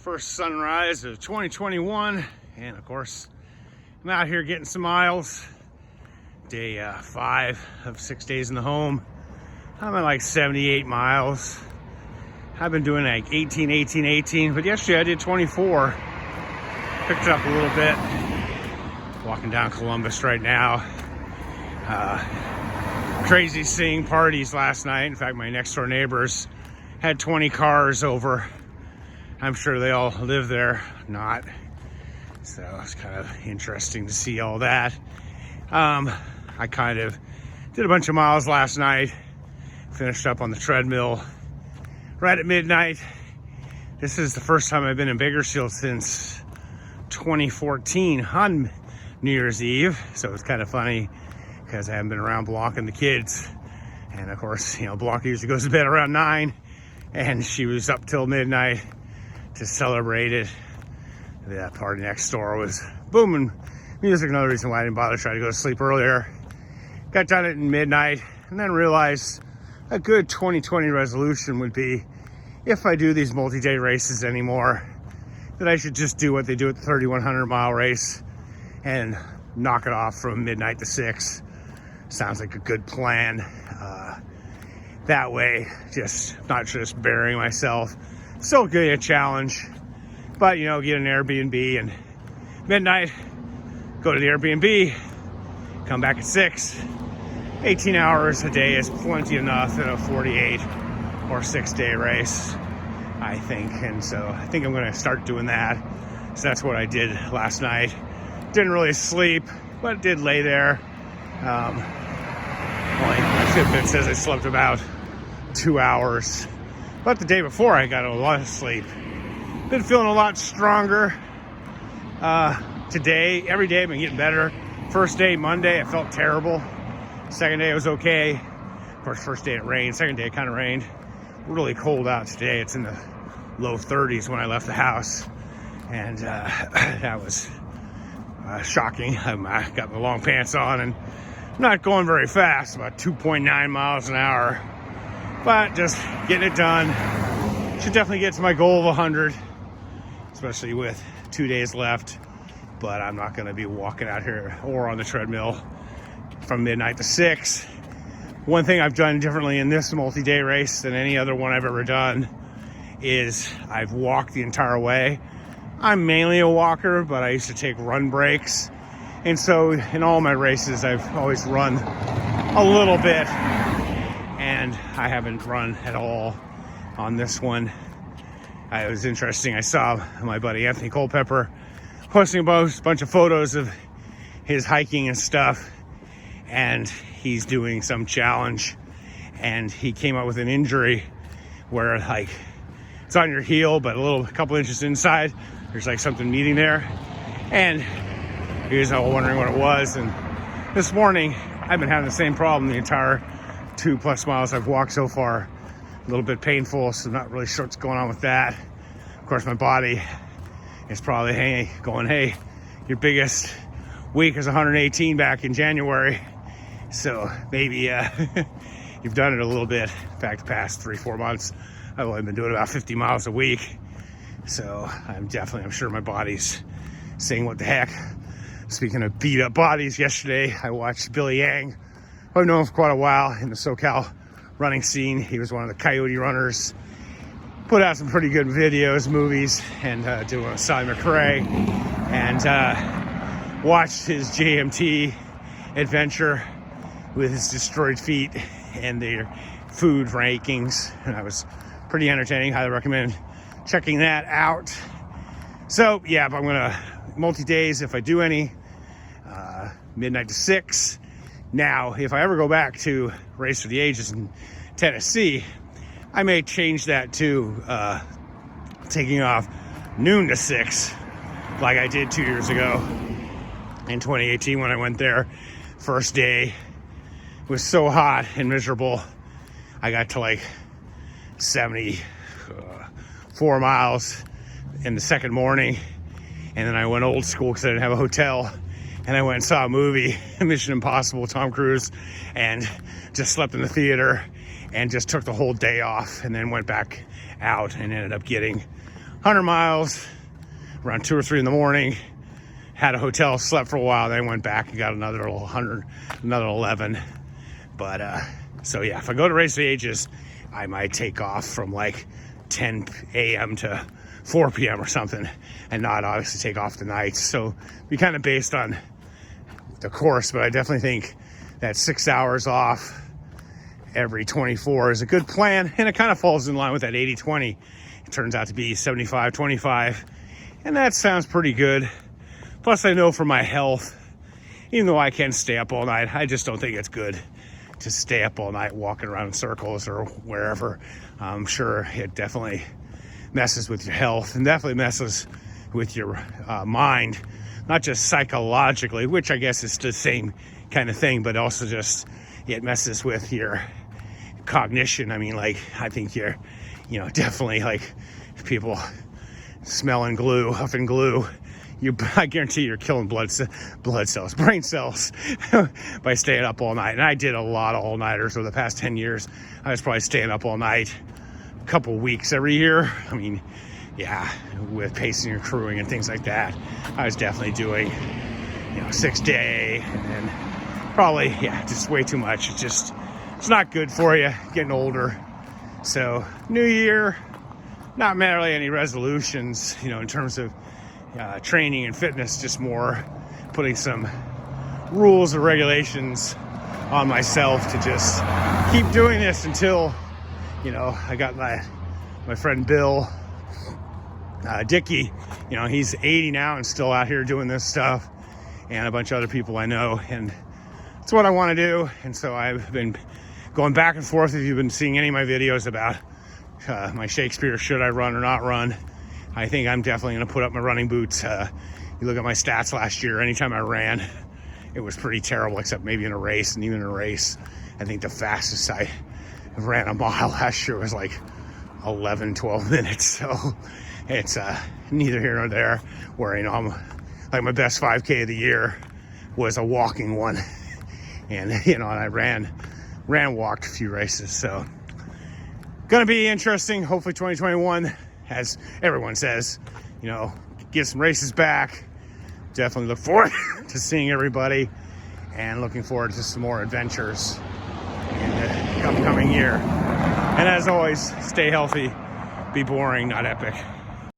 First sunrise of 2021, and of course I'm out here getting some miles. Day 5 of 6 days in the home. I'm at like 78 miles. I've been doing like 18, but yesterday I did 24. Picked it up a little bit. Walking down Columbus right now. Crazy seeing parties last night. In fact, my next door neighbors had 20 cars over. I'm sure they all live there. Not. So it's kind of interesting to see all that. I kind of did a bunch of miles last night. Finished up on the treadmill right at midnight. This is the first time I've been in Bakersfield since 2014 on New Year's Eve. So it's kind of funny because I haven't been around blocking the kids. And of course, you know, Blanca usually goes to bed around 9, and she was up till midnight to celebrate it. That party next door was booming music. Another reason why I didn't bother trying to go to sleep earlier. Got done at midnight and then realized a good 2020 resolution would be, if I do these multi-day races anymore, that I should just do what they do at the 3,100 mile race and knock it off from midnight to 6. Sounds like a good plan. That way, just not just burying myself. Still getting a challenge, but you know, get an Airbnb and midnight, go to the Airbnb, come back at 6. 18 hours a day is plenty enough in a 48 or 6 day race, I think. And so I think I'm going to start doing that. So that's what I did last night. Didn't really sleep, but did lay there. My Fitbit says I slept about 2 hours. But the day before, I got a lot of sleep. Been feeling a lot stronger today. Every day I've been getting better. First day, Monday, I felt terrible. Second day, it was okay. Of course, first day it rained. Second day, it kind of rained. Really cold out today. It's in the low 30s when I left the house. And that was shocking. I got my long pants on and not going very fast, about 2.9 miles an hour. But just getting it done. Should definitely get to my goal of 100, especially with 2 days left. But I'm not going to be walking out here or on the treadmill from midnight to 6. One thing I've done differently in this multi-day race than any other one I've ever done is I've walked the entire way. I'm mainly a walker, but I used to take run breaks. And so in all my races, I've always run a little bit. And I haven't run at all on this one. It was interesting. I saw my buddy Anthony Culpepper posting a bunch of photos of his hiking and stuff. And he's doing some challenge. And he came up with an injury where like it's on your heel, but a couple inches inside, there's like something meeting there. And he was all wondering what it was. And this morning, I've been having the same problem the entire 2+ miles I've walked so far. A little bit painful, so I'm not really sure what's going on with that. Of course, my body is probably going, hey, your biggest week is 118 back in January. So maybe you've done it a little bit. In fact, the past 3-4 months, I've only been doing about 50 miles a week. So I'm sure my body's saying, what the heck. Speaking of beat up bodies, yesterday I watched Billy Yang, who I've known for quite a while in the SoCal running scene. He was one of the Coyote runners. Put out some pretty good videos, movies, and did one with Sally McRae. And watched his JMT adventure with his destroyed feet and their food rankings. And that was pretty entertaining. Highly recommend checking that out. So, yeah, but I'm going to multi-days if I do any. Midnight to 6. Now, if I ever go back to Race for the Ages in Tennessee, I may change that to taking off noon to 6, like I did 2 years ago in 2018 when I went there. First day was so hot and miserable. I got to like 74 miles in the second morning, and then I went old school because I didn't have a hotel. And I went and saw a movie, Mission Impossible, Tom Cruise, and just slept in the theater and just took the whole day off and then went back out and ended up getting 100 miles around 2 or 3 in the morning. Had a hotel, slept for a while, then went back and got another 100, another 11. But so yeah, if I go to Race of the Ages, I might take off from like 10 a.m. to 4 p.m. or something, and not obviously take off the nights. So be kind of based on the course, but I definitely think that 6 hours off every 24 is a good plan, and it kind of falls in line with that 80-20. It turns out to be 75-25, and that sounds pretty good. Plus, I know for my health, even though I can stay up all night, I just don't think it's good to stay up all night walking around in circles or wherever. I'm sure it definitely messes with your health and definitely messes with your mind, not just psychologically, which I guess is the same kind of thing, but also just it messes with your cognition. I mean, like, I think you're, definitely like people smelling glue, huffing glue. I guarantee you're killing blood cells, brain cells by staying up all night. And I did a lot of all-nighters over the past 10 years. I was probably staying up all night a couple weeks every year. I mean, yeah, with pacing and crewing and things like that, I was definitely doing, 6-day, and then probably, just way too much. It's not good for you getting older. So new year, not really any resolutions, in terms of training and fitness, just more putting some rules or regulations on myself to just keep doing this until, I got my friend Bill Dickey, he's 80 now and still out here doing this stuff, and a bunch of other people I know, and it's what I want to do. And so I've been going back and forth. If you've been seeing any of my videos about my Shakespeare, should I run or not run, I think I'm definitely going to put up my running boots. You look at my stats last year, anytime I ran, it was pretty terrible, except maybe in a race. And even in a race, I think the fastest I ran a mile last year was like 11, 12 minutes. So it's neither here nor there, where, I'm like, my best 5K of the year was a walking one. And, and I walked a few races. So gonna be interesting. Hopefully 2021, as everyone says, get some races back. Definitely look forward to seeing everybody, and looking forward to some more adventures in the upcoming year. And as always, stay healthy, be boring, not epic.